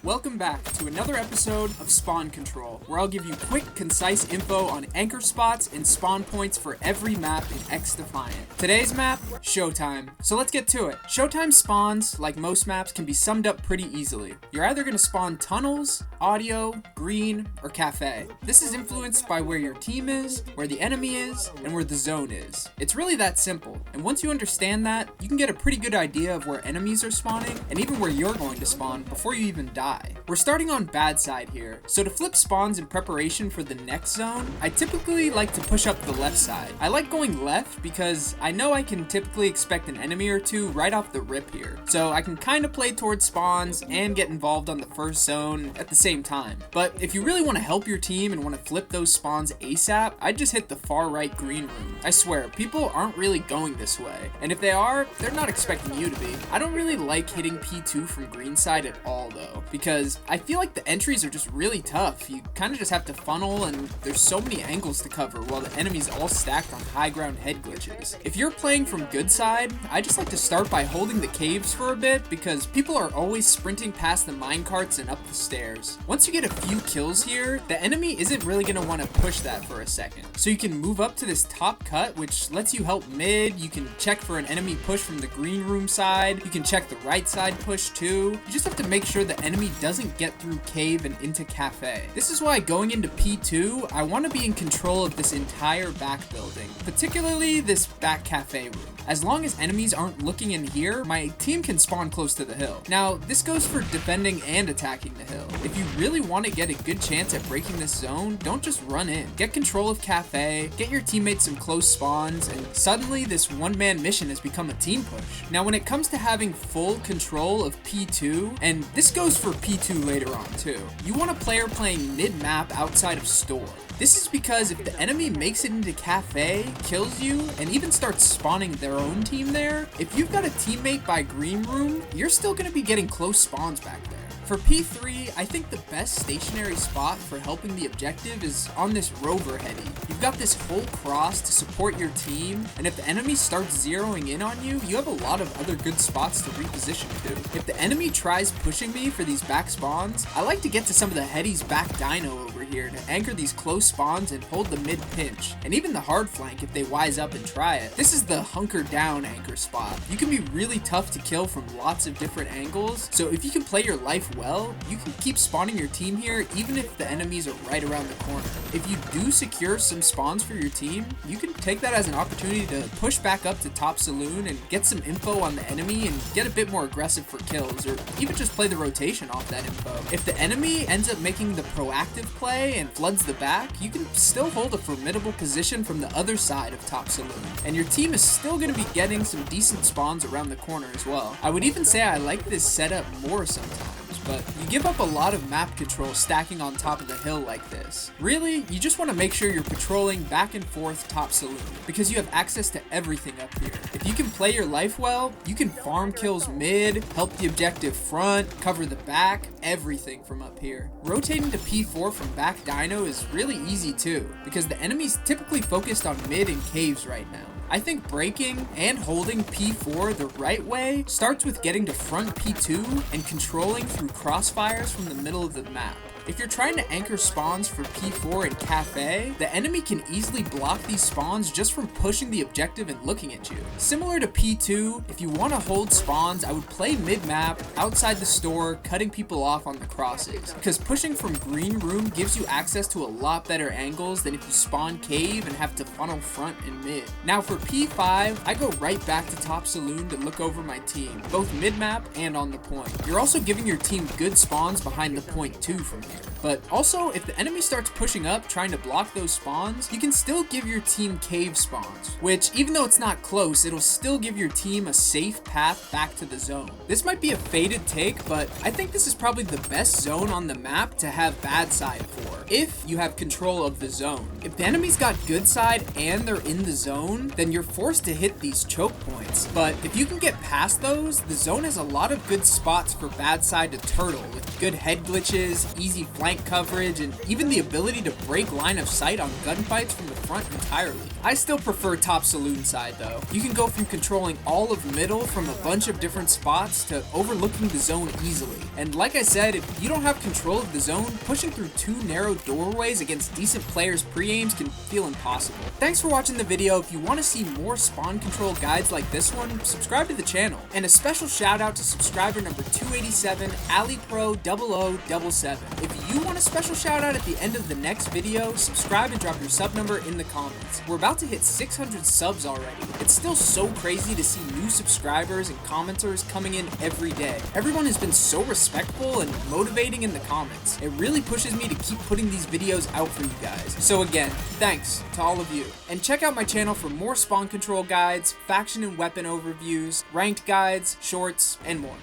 Welcome back to another episode of Spawn Control, where I'll give you quick, concise info on anchor spots and spawn points for every map in XDefiant. Today's map, Showtime. So let's get to it. Showtime spawns, like most maps, can be summed up pretty easily. You're either going to spawn tunnels, audio, green, or cafe. This is influenced by where your team is, where the enemy is, and where the zone is. It's really that simple, and once you understand that, you can get a pretty good idea of where enemies are spawning, and even where you're going to spawn before you even die. We're starting on bad side here, so to flip spawns in preparation for the next zone, I typically like to push up the left side. I like going left because I know I can typically expect an enemy or two right off the rip here, so I can kind of play towards spawns and get involved on the first zone at the same time. But if you really want to help your team and want to flip those spawns ASAP, I'd just hit the far right green room. I swear, people aren't really going this way, and if they are, they're not expecting you to be. I don't really like hitting P2 from green side at all though, because I feel like the entries are just really tough. You kind of just have to funnel, and there's so many angles to cover while the enemy's all stacked on high ground head glitches. If you're playing from good side, I just like to start by holding the caves for a bit because people are always sprinting past the minecarts and up the stairs. Once you get a few kills here, the enemy isn't really going to want to push that for a second. So you can move up to this top cut, which lets you help mid. You can check for an enemy push from the green room side. You can check the right side push too. You just have to make sure the enemy doesn't get through cave and into cafe. This is why going into P2, I want to be in control of this entire back building, particularly this back cafe room. As long as enemies aren't looking in here, my team can spawn close to the hill. Now, this goes for defending and attacking the hill. If you really want to get a good chance at breaking this zone, don't just run in. Get control of cafe, get your teammates some close spawns, and suddenly this one-man mission has become a team push. Now, when it comes to having full control of P2, and this goes for P2 later on too, you want a player playing mid-map outside of store. This is because if the enemy makes it into cafe, kills you, and even starts spawning their own team there, if you've got a teammate by green room, you're still going to be getting close spawns back there. For P3, I think the best stationary spot for helping the objective is on this rover heady. You've got this whole cross to support your team, and if the enemy starts zeroing in on you, you have a lot of other good spots to reposition to. If the enemy tries pushing me for these back spawns, I like to get to some of the heady's back dino over here to anchor these close spawns and hold the mid pinch, and even the hard flank if they wise up and try it. This is the hunker down anchor spot. You can be really tough to kill from lots of different angles, so if you can play your life well, you can keep spawning your team here even if the enemies are right around the corner. If you do secure some spawns for your team, you can take that as an opportunity to push back up to top saloon and get some info on the enemy and get a bit more aggressive for kills, or even just play the rotation off that info. If the enemy ends up making the proactive play and floods the back, you can still hold a formidable position from the other side of top saloon, and your team is still going to be getting some decent spawns around the corner as well. I would even say I like this setup more sometimes, but you give up a lot of map control stacking on top of the hill like this. Really, you just want to make sure you're patrolling back and forth top saloon, because you have access to everything up here. If you can play your life well, you can farm kills mid, help the objective front, cover the back, everything from up here. Rotating to P4 from back dino is really easy too, because the enemy's typically focused on mid and caves right now. I think breaking and holding P4 the right way starts with getting to front P2 and controlling through crossfires from the middle of the map. If you're trying to anchor spawns for P4 and Cafe, the enemy can easily block these spawns just from pushing the objective and looking at you. Similar to P2, if you want to hold spawns, I would play mid-map, outside the store, cutting people off on the crosses, because pushing from green room gives you access to a lot better angles than if you spawn cave and have to funnel front and mid. Now for P5, I go right back to top saloon to look over my team, both mid-map and on the point. You're also giving your team good spawns behind the point too from here. But also, if the enemy starts pushing up trying to block those spawns, you can still give your team cave spawns, which even though it's not close, it'll still give your team a safe path back to the zone. This might be a faded take, but I think this is probably the best zone on the map to have bad side for, if you have control of the zone. If the enemy's got good side and they're in the zone, then you're forced to hit these choke points. But if you can get past those, the zone has a lot of good spots for bad side to turtle, with good head glitches, easy flank coverage, and even the ability to break line of sight on gunfights from the front entirely. I still prefer top saloon side though. You can go from controlling all of middle from a bunch of different spots to overlooking the zone easily. And like I said, if you don't have control of the zone, pushing through 2 narrow doorways against decent players' pre-aims can feel impossible. Thanks for watching the video. If you want to see more spawn control guides like this one, subscribe to the channel. And a special shout out to subscriber number 287, AliPro0077. If you want a special shout out at the end of the next video, subscribe and drop your sub number in the comments. We're about to hit 600 subs already. It's still so crazy to see new subscribers and commenters coming in every day. Everyone has been so respectful and motivating in the comments. It really pushes me to keep putting these videos out for you guys. So again, thanks to all of you. And check out my channel for more spawn control guides, faction and weapon overviews, ranked guides, shorts, and more.